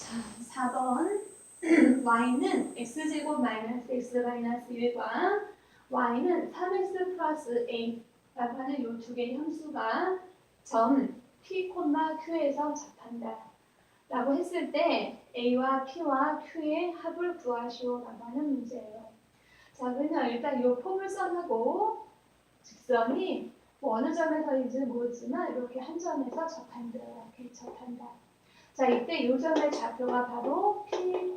4번 y는 x제곱 마이너스 x 마이너스 1과 y는 3x 플러스 a라고 하는 이 두 개의 함수가 점 p, q에서 접한다 라고 했을 때 a와 p와 q의 합을 구하시오 라고 하는 문제예요. 자, 그러면 일단 이 포물선하고 직선이 뭐 어느 점에서인지는 모르지만 이렇게 한 점에서 접한다. 이렇게 접한다. 자, 이때 이 점의 좌표가 바로 P,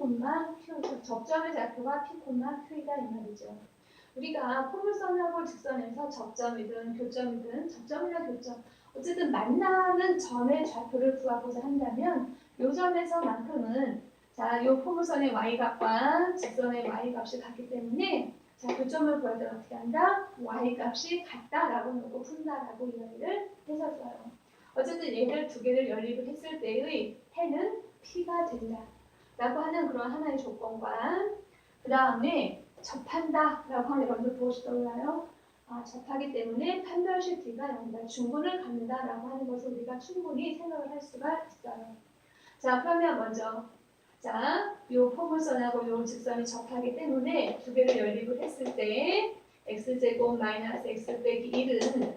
Q, 접점의 좌표가 P, Q이다 이 말이죠. 우리가 포물선하고 직선에서 접점이든 교점이든 접점이나 교점 어쨌든 만나는 점의 좌표를 구하고자 한다면 이 점에서만큼은 자, 이 포물선의 y값과 직선의 y값이 같기 때문에 자, 교점을 구할 때 어떻게 한다? y값이 같다라고 놓고 푼다라고 이야기를 했었어요. 어쨌든 얘를 두 개를 연립을 했을 때의 해는 P가 된다 라고 하는 그런 하나의 조건과 그 다음에 접한다 라고 하는 먼저 무엇이 떠올라요? 접하기 때문에 판별식 D가 0이다. 중분을 갖는다 라고 하는 것을 우리가 충분히 생각을 할 수가 있어요. 자, 그러면 먼저 자, 요 포물선하고 요 직선이 접하기 때문에 두 개를 연립을 했을 때 x제곱 마이너스 x 빼기 1은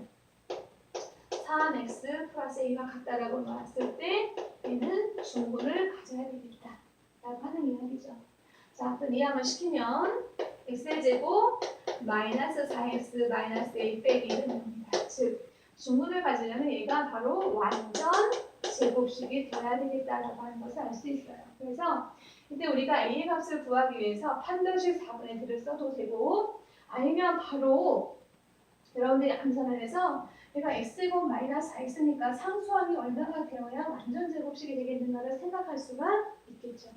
3x 플러스 a가 같다라고 나왔을 때 얘는 중분을 가져야 되겠다 라고 하는 이야기죠. 자, 그럼 이항을 시키면 x제곱 마이너스 4x 마이너스 a 빼기 1은 0입니다. 즉 중분을 가지려면 얘가 바로 완전 제곱식이 되어야 되겠다라고 하는 것을 알 수 있어요. 그래서 이때 우리가 a의 값을 구하기 위해서 판별식 4분의 1을 써도 되고 아니면 바로 여러분들이 암산을 얘가 x제곱 마이너스 4x니까 상수항이 얼마가 되어야 완전 제곱식이 되겠는가를 생각할 수가 있겠죠.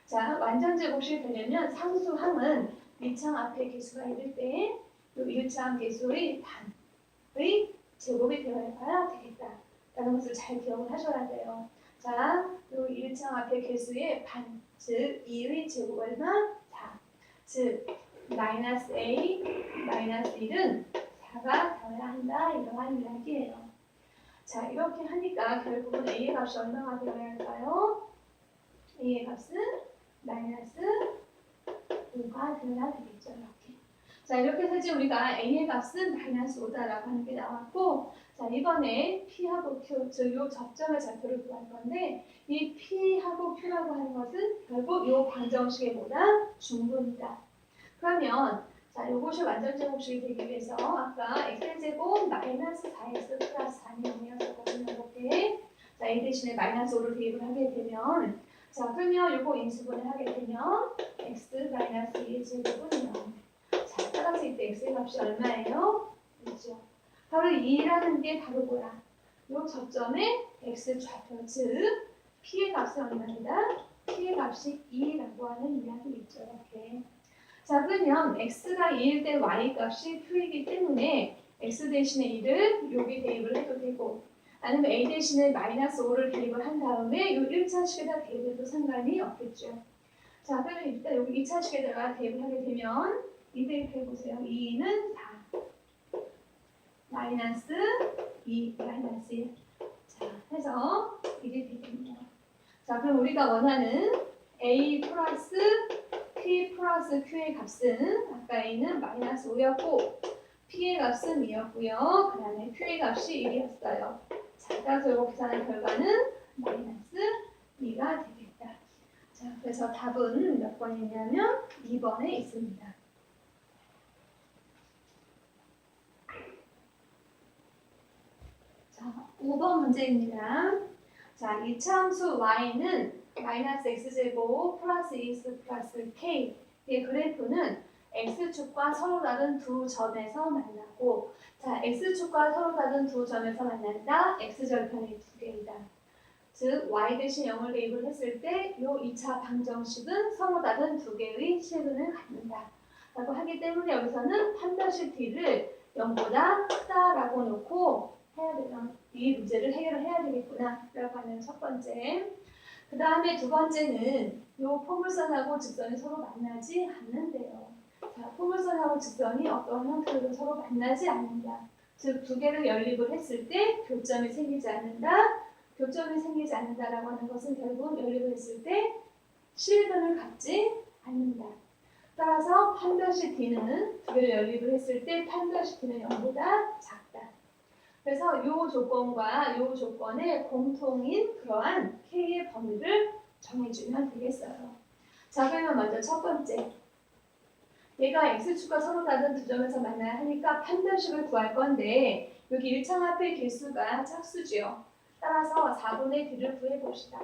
자, 완전 제곱식이 되려면 상수항은 1창 앞에 개수가 있을 때 이 1창 개수의 반의 제곱이 되어야 되겠다 라는 것을 잘 기억을 하셔야 돼요. 자, 이 1창 앞에 개수의 반, 즉 2의 제곱 얼마? 4. 즉 마이너스 a 마이너스 1은 4가 되어야 한다 이러한 이야기예요. 자, 이렇게 하니까 결국은 a의 값이 얼마가 되어야 할까요? a의 값은 마이너스 5가 되어야 되겠죠. 이렇게. 자, 이렇게 해서 이제 우리가 a의 값은 마이너스 5다라고 하는 게 나왔고, 자, 이번에 p하고 q, 즉 요 접점의 좌표를 구할 건데 이 p하고 q라고 하는 것은 결국 요 방정식의 보다 중분이다. 그러면 자, 요것이 완전 제곱식이 되기 위해서 아까 x제곱 마이너스 4x 플러스 4이었거든요. 이렇게. 자, a 대신에 마이너스 5를 대입을 하게 되면 자, 그러면 요거 인수분해 하게 되면 x 마이너스 2의 제곱은 0. 자, 따라서 이때 x의 값이 얼마예요? 그렇죠. 바로 2라는 게 바로 뭐야? 요 접점의 x 좌표, 즉 p의 값은 얼마이다? p의 값이 2라고 하는 이야기 있죠. 이렇게. 자, 그러면 x가 2일 때 y 값이 q이기 때문에 x 대신에 2를 여기 대입을 해도 되고 아니면 a 대신에 마이너스 5를 대입을 한 다음에 이 1차식에다 대입해도 상관이 없겠죠. 자, 그러면 일단 여기 2차식에다가 대입을 하게 되면 2 대입해보세요. 2는 4 마이너스 2 마이너스 1 자, 해서 1이 되겠네요. 자, 그럼 우리가 원하는 a 플러스 p 플러스 q의 값은 아까 a는 마이너스 5였고 p의 값은 2였고요. 그 다음에 q의 값이 1이었어요. 자, 따라서 이거 계산한 결과는 마이너스 2가 되겠다. 자, 그래서 답은 몇 번이냐면 2번에 있습니다. 자, 5번 문제입니다. 자, 이차함수 y는 마이너스 x제곱 플러스 2x 플러스 k의 그래프는 x축과 서로 다른 두 점에서 만나고 자, x축과 서로 다른 두 점에서 만난다. x절편이 두 개이다. 즉 y 대신 0을 대입을 했을 때 이 2차 방정식은 서로 다른 두 개의 실근을 갖는다. 라고 하기 때문에 여기서는 판별식 d를 0보다 크다라고 놓고 해야 되나? 이 문제를 해결을 해야 되겠구나 라고 하는 첫 번째. 그 다음에 두 번째는 이 포물선하고 직선이 서로 만나지 않는데요. 자, 포물선하고 직선이 어떤 형태로 서로 만나지 않는다. 즉 두 개를 연립을 했을 때 교점이 생기지 않는다. 교점이 생기지 않는다라고 하는 것은 결국 연립을 했을 때 실근을 갖지 않는다. 따라서 판별식 D는 두 개를 연립을 했을 때 판별식 D는 0보다 작다. 그래서 이 조건과 이 조건의 공통인 그러한 K의 범위를 정해주면 되겠어요. 자, 그러면 먼저 첫 번째. 얘가 X축과 서로 다른 두 점에서 만나야 하니까 판별식을 구할 건데 여기 일창합의 개수가 짝수지요. 따라서 4분의 D를 구해봅시다.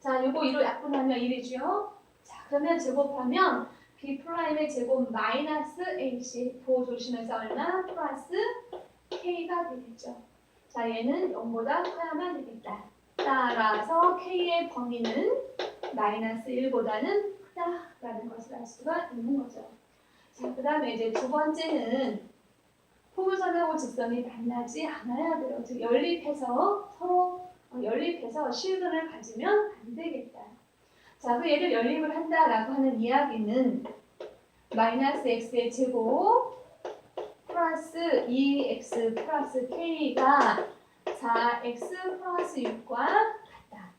자, 요거 2로 약분하면 1이죠. 자, 그러면 제곱하면 B'의 제곱 마이너스 AC 보호 조심해서 얼마? 플러스 K가 되겠죠. 자, 얘는 0보다 커야만 되겠다. 따라서 K의 범위는 마이너스 1보다는 크다라는 것을 알 수가 있는 거죠. 자, 그 다음에 이제 두 번째는 포물선하고 직선이 만나지 않아야 돼요. 즉 연립해서 서로 연립해서 실근을 가지면 안 되겠다. 자, 그 얘를 연립을 한다라고 하는 이야기는 마이너스 x의 제곱 플러스 2x 플러스 k가 4x 플러스 6과 같다.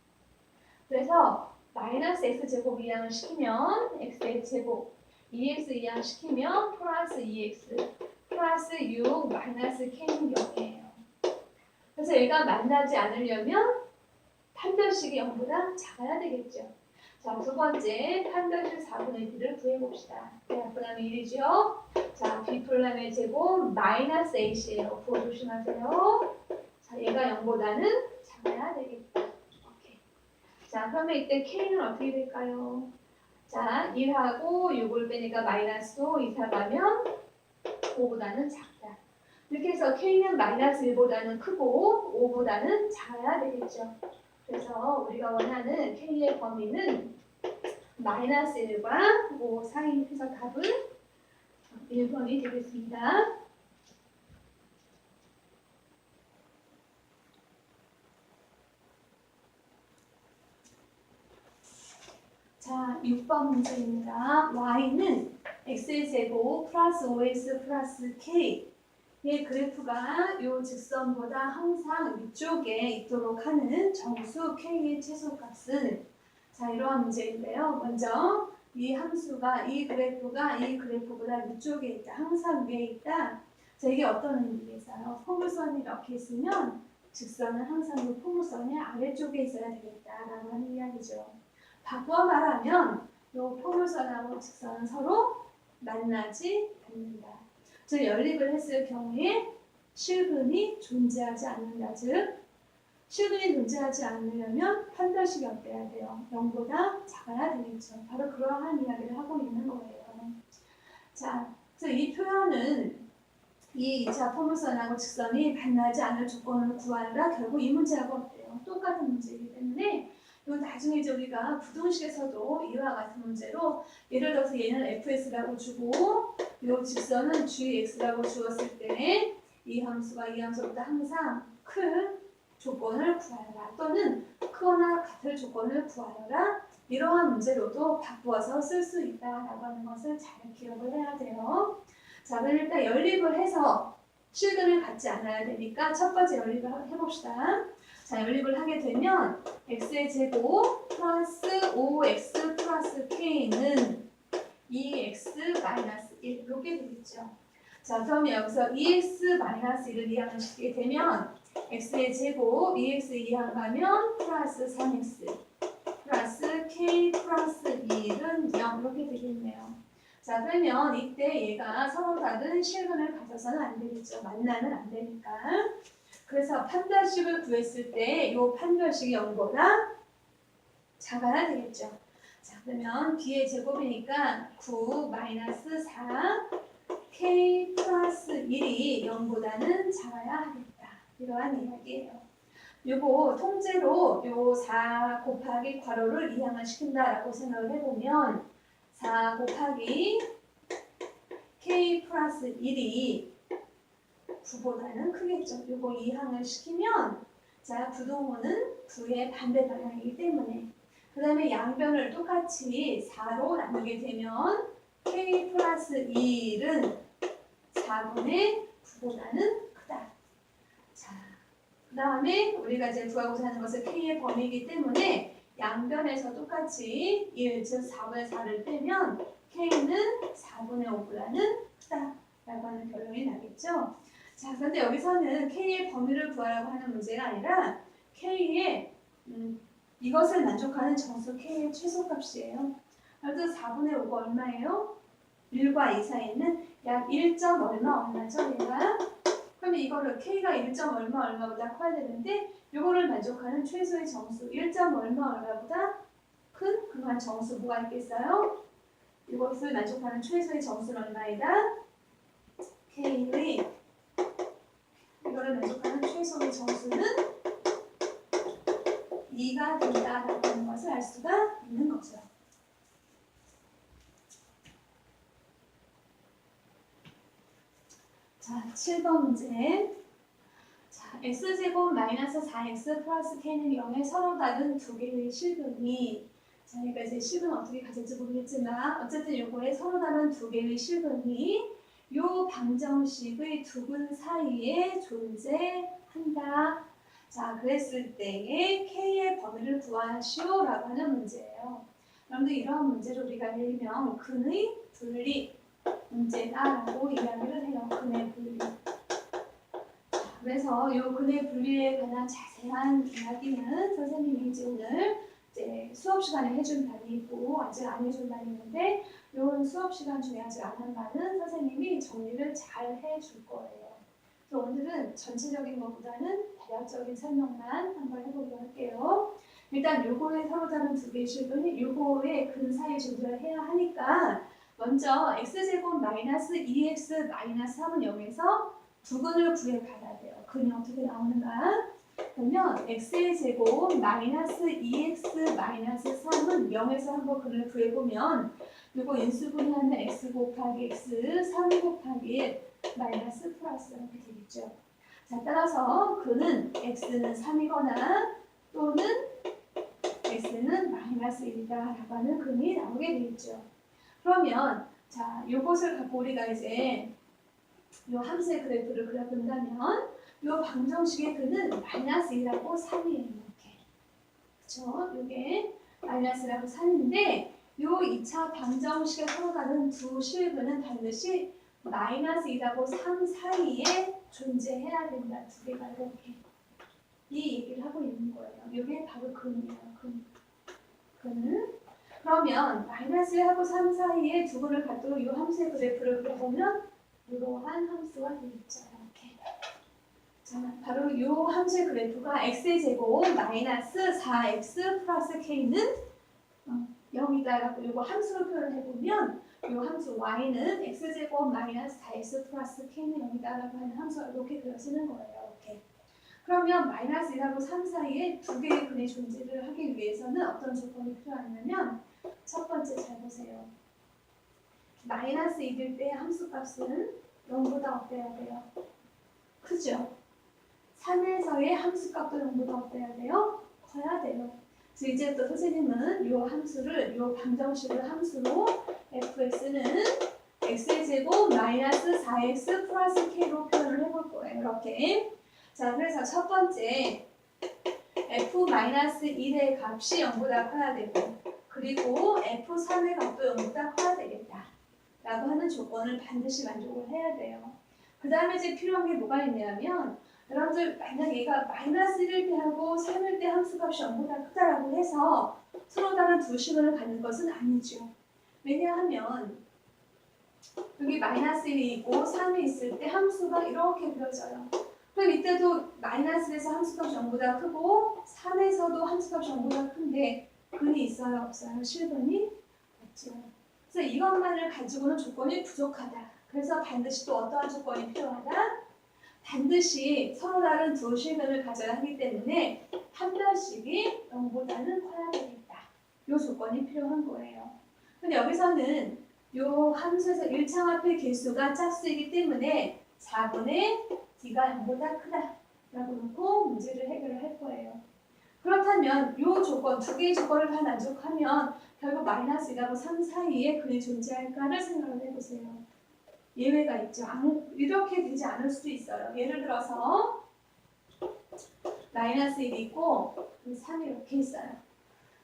그래서 마이너스 x 제곱 이항을 시키면 x의 제곱 2x 이항 시키면 플러스 2x 플러스 6 마이너스 k는 0이에요. 그래서 얘가 만나지 않으려면 판별식이 0보다 작아야 되겠죠. 자, 두 번째 판별식 4분의 D를 구해봅시다. 약분하면 1이죠. 자, B'의 제곱 마이너스 AC예요. 부호 조심하세요. 자, 얘가 0보다는 작아야 되겠다. 오케이. 자, 그러면 이때 K는 어떻게 될까요? 자, 1하고 6을 빼니까 마이너스 5 이사 가면 5보다는 작다. 이렇게 해서 K는 마이너스 1보다는 크고 5보다는 작아야 되겠죠. 그래서 우리가 원하는 K의 범위는 마이너스 1과 5 사이에서 답은 1번이 되겠습니다. 자, 6번 문제입니다. y는 x의 제곱 플러스 5x 플러스 k 의 그래프가 이 직선보다 항상 위쪽에 있도록 하는 정수 k의 최소값은 자, 이러한 문제인데요. 먼저 이 함수가 이 그래프보다 위쪽에 있다. 항상 위에 있다. 자, 이게 어떤 의미겠어요? 포물선이 이렇게 있으면 직선은 항상 이 포물선의 아래쪽에 있어야 되겠다라고 하는 이야기죠. 바꿔 말하면 이 포물선하고 직선은 서로 만나지 않는다. 즉 연립을 했을 경우에 실근이 존재하지 않는다. 즉 실근이 존재하지 않으려면 판별식이 어때야 돼요? 0보다 작아야 되겠죠. 바로 그러한 이야기를 하고 있는 거예요. 자, 그래서 이 표현은 이 2차 포물선하고 직선이 만나지 않을 조건을 구하라. 결국 이 문제하고 어때요? 똑같은 문제이기 때문에 이건 나중에 이제 우리가 부등식에서도 이와 같은 문제로 예를 들어서 얘는 fs라고 주고 이 직선은 gx라고 주었을 때 이 함수가 이 함수보다 항상 큰 조건을 구하여라 또는 크거나 같을 조건을 구하여라 이러한 문제로도 바꾸어서 쓸 수 있다라고 하는 것을 잘 기억을 해야 돼요. 자, 그럼 일단 연립을 해서 실근을 갖지 않아야 되니까 첫 번째 연립을 해봅시다. 자, 연립을 하게 되면 x의 제곱 플러스 5x 플러스 k는 2x 마이너스 1 이렇게 되겠죠. 자, 그러면 여기서 2x 마이너스 1을 이항을 시키게 되면 x의 제곱 2x 이항 가면 플러스 3x 플러스 k 플러스 1은 0 이렇게 되겠네요. 자, 그러면 이때 얘가 서로 다른 실근을 가져서는 안 되겠죠. 만나는 안 되니까. 그래서 판별식을 구했을 때 이 판별식이 0보다 작아야 되겠죠. 자, 그러면 b의 제곱이니까 9 마이너스 4 k 플러스 1이 0보다는 작아야 하겠다. 이러한 이야기예요. 요거 통째로 요 4 곱하기 괄호를 이항을 시킨다라고 생각을 해보면 4 곱하기 k 플러스 1이 9보다는 크겠죠. 요거 이항을 시키면 자, 부동호는 9의 반대 방향이기 때문에 그 다음에 양변을 똑같이 4로 나누게 되면 k 플러스 1은 4분의 9보다는 크다. 자, 그 다음에 우리가 이제 구하고자 하는 것은 K의 범위이기 때문에 양변에서 똑같이 1, 즉 4분의 4를 빼면 K는 4분의 5보다는 크다라고 하는 결론이 나겠죠. 자, 그런데 여기서는 K의 범위를 구하라고 하는 문제가 아니라 K의 이것을 만족하는 정수 K의 최소값이에요. 그래서 4분의 5가 얼마예요? 1과 2 사이에 있는 약 1점 얼마죠? 얘가? 그러면 이거를 K가 1점 얼마보다 커야 되는데 이거를 만족하는 최소의 정수 1점 얼마보다 큰 그러한 정수 뭐가 있겠어요? 이것을 만족하는 최소의 정수는 얼마이다? K의 이거를 만족하는 최소의 정수는 2가 된다라고 하는 것을 알 수가 있는 거죠. 자, 7번 문제. 자, x제곱 마이너스 4x 플러스 k는 0에 서로 다른 두 개의 실근이 자, 그러니까 이제 실근 어떻게 가질지 모르겠지만 어쨌든 요거에 서로 다른 두 개의 실근이 요 방정식의 두 근 사이에 존재한다. 자, 그랬을 때에 k의 범위를 구하시오라고 하는 문제예요. 여러분들 이런 문제를 우리가 일명 근의 분리 문제다라고 이야기를 해요. 근의 분리. 그래서 이 근의 분리에 관한 자세한 이야기는 선생님이 이제 오늘 수업 시간에 해준 바이 있고 아직 안 해준 바이 있는데 이 수업 시간 중에 아직 안 한 바는 선생님이 정리를 잘 해줄 거예요. 그래서 오늘은 전체적인 것보다는 대략적인 설명만 한번 해보도록 할게요. 일단 요거에 서로 다른 두 개의 실근이 요거의 근 사이에 존재를 해야 하니까 먼저 x제곱 마이너스 2x 마이너스 3은 0에서 두 근을 구해가야 돼요. 근이 어떻게 나오는가? 그러면 x의 제곱 마이너스 2x 마이너스 3은 0에서 한번 근을 구해보면 이거 인수분해하면 x 곱하기 x 3 곱하기 1 마이너스 플러스 이렇게 되겠죠. 자, 따라서 근은 x는 3이거나 또는 x는 마이너스 1이다라고 하는 근이 나오게 되겠죠. 그러면 자, 요것을 갖고 우리가 이제 요 함수의 그래프를 그려본다면 요 방정식의 근은 마이너스 1하고 3이에요. 이렇게. 그쵸? 요게 마이너스라고 3인데 요 2차 방정식에 서로 다른 두 실근은 반드시 마이너스 2하고 3 사이에 존재해야 된다. 두 개가 이렇게. 이 얘기를 하고 있는 거예요. 요게 바로 근이에요. 근은 그러면 마이너스 1하고 3 사이에 두 근을 갖도록 이 함수의 그래프를 그려보면 이러한 함수가 되겠죠. 이렇게. 자, 바로 이 함수의 그래프가 x의 제곱 마이너스 4x 플러스 k는 0이다라고 이거 함수로 표현을 해보면 이 함수 y는 x제곱 마이너스 4x 플러스 k는 0이다라고 하는 함수가 이렇게 그려지는 거예요. 이렇게. 그러면 마이너스 1하고 3 사이에 두 개의 근의 존재를 하기 위해서는 어떤 조건이 필요하냐면 첫 번째 잘 보세요. 마이너스 1일 때 함수값은 0보다 어때야 돼요? 크죠? 3에서의 함수값도 0보다 어때야 돼요? 커야 돼요. 그래서 이제 또 선생님은 이 함수를, 이 방정식을 함수로 fx는 x의 제곱 마이너스 4x 플러스 k로 표현을 해볼 거예요. 이렇게. 자, 그래서 첫 번째 f-1의 값이 0보다 커야 되고 그리고 f3의 값도 0보다 커야 되겠다 라고 하는 조건을 반드시 만족을 해야 돼요. 그 다음에 이제 필요한 게 뭐가 있냐면 여러분들 만약 얘가 마이너스 1일 때 하고 3일 때 함수값이 0보다 크다라고 해서 서로 다른 두 식을 갖는 것은 아니죠. 왜냐하면 여기 마이너스 1이 있고 3이 있을 때 함수가 이렇게 그려져요. 그럼 이때도 마이너스에서 함수값이 0보다 크고 3에서도 함수값이 0보다 큰데 근이 있어요? 없어요? 실근이? 없죠. 그래서 이것만을 가지고는 조건이 부족하다. 그래서 반드시 또 어떠한 조건이 필요하다? 반드시 서로 다른 두 실근을 가져야 하기 때문에 한 별씩이 0보다는 커야 되겠다. 이 조건이 필요한 거예요. 근데 여기서는 이 함수에서 1창합의 개수가 짝수이기 때문에 4분의 d가 0보다 크다 라고 놓고 문제를 해결을 할 거예요. 그렇다면 이 조건, 두 개의 조건을 다 만족하면 결국 마이너스 1하고 3 사이에 근이 존재할까를 생각을 해보세요. 예외가 있죠. 이렇게 되지 않을 수도 있어요. 예를 들어서 마이너스 1이 있고 3이 이렇게 있어요.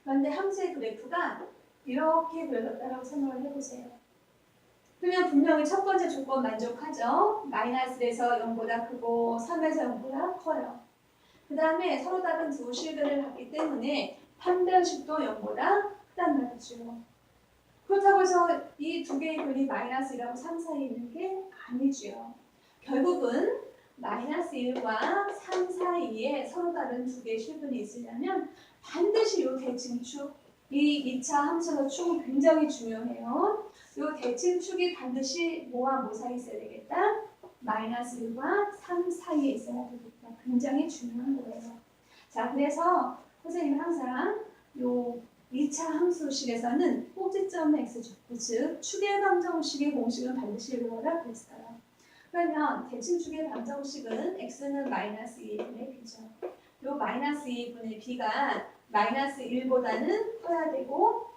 그런데 함수의 그래프가 이렇게 그려졌다라고 생각을 해보세요. 그러면 분명히 첫 번째 조건 만족하죠. 마이너스 1에서 0보다 크고 3에서 0보다 커요. 그 다음에 서로 다른 두 실근을 갖기 때문에 판별식도 0보다 크단 말이죠. 그렇다고 해서 이 두 개의 근이 마이너스 1하고 3 사이에 있는 게 아니죠. 결국은 마이너스 1과 3 사이에 서로 다른 두 개의 실근이 있으려면 반드시 이 대칭축, 이 2차 함수의 축은 굉장히 중요해요. 이 대칭축이 반드시 뭐와 뭐 사이에 있어야 되겠다? 마이너스 1과 3 사이에 있어야 되겠다. 굉장히 중요한 거예요. 자, 그래서 선생님은 항상 요 2차 함수식에서는 꼭지점 x축, 즉 축의 방정식의 공식은 반드시 외워라 그랬어요. 그러면 대칭축의 방정식은 x는 마이너스 2분의 b죠. 요 마이너스 2분의 b가 마이너스 1보다는 커야 되고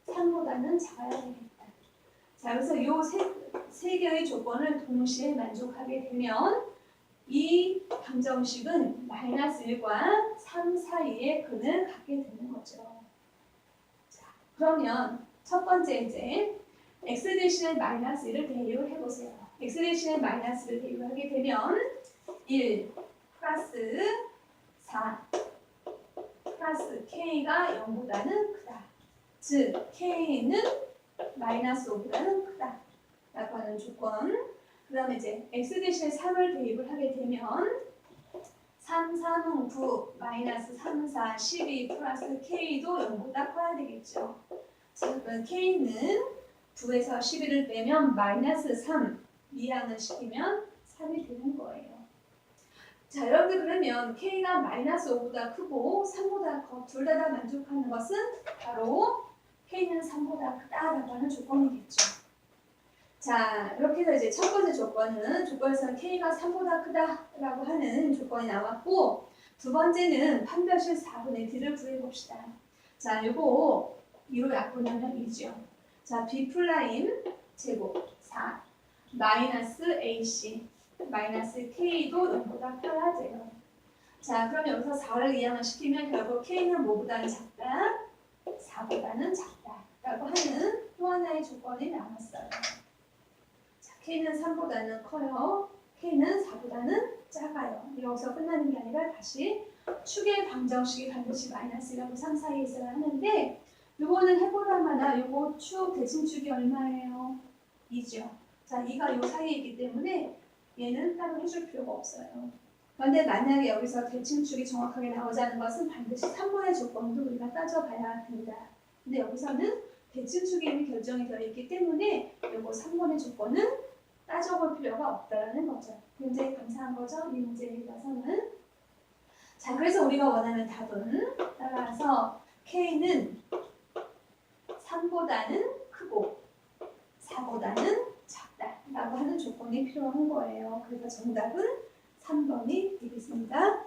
3보다는 작아야 되겠다. 자, 그래서 요 세 개의 조건을 동시에 만족하게 되면 이 방정식은 마이너스 1과 3 사이의 근을 갖게 되는 거죠. 자, 그러면 첫 번째 이제 x 대신에 마이너스 1을 대입을 해보세요. x 대신에 마이너스 1을 대입을 하게 되면 1 플러스 4 플러스 k가 0보다는 크다. 즉 k는 마이너스 5보다는 크다 라고 하는 조건. 그 다음에 이제 x 대신에 3을 대입을 하게 되면 3, 3, 9, 마이너스 3, 4, 12 플러스 k도 0보다 커야 되겠죠. 자, 그럼 k는 9에서 11을 빼면 마이너스 3 이항을 시키면 3이 되는 거예요. 자, 여러분들 그러면 k가 마이너스 5보다 크고 3보다 커 둘 다 만족하는 것은 바로 k는 3보다 크다라고 하는 조건이겠죠. 자, 이렇게 해서 이제 첫 번째 조건에서 k가 3보다 크다라고 하는 조건이 나왔고, 두 번째는 판별식 4분의 d를 구해봅시다. 자, 요거 이로 약분하면 2죠. 자, b 프라임 제곱 4 마이너스 ac 마이너스 k도 0보다 커야 돼요. 자, 그럼 여기서 4를 이항을 시키면 결국 k는 뭐보다는 작다? 4보다는 작다라고 하는 또 하나의 조건이 나왔어요. 자, k는 3보다는 커요. k는 4보다는 작아요. 여기서 끝나는 게 아니라 다시 축의 방정식이 반드시 마이너스 1하고 3 사이에 있어야 하는데, 요거는 해보다마다 요거 축 대칭축이 얼마예요? 2죠. 자, 2가 요 사이에 있기 때문에 얘는 따로 해줄 필요가 없어요. 그런데 만약에 여기서 대칭축이 정확하게 나오자는 것은 반드시 3번의 조건도 우리가 따져봐야 합니다. 근데 여기서는 대칭축이 이미 결정이 되어 있기 때문에 요거 3번의 조건은 따져볼 필요가 없다라는 거죠. 굉장히 감사한 거죠, 이 문제에 있어서는. 자, 그래서 우리가 원하는 답은 따라서 k는 3보다는 크고 4보다는 작다라고 하는 조건이 필요한 거예요. 그래서 정답은 3번이 되겠습니다.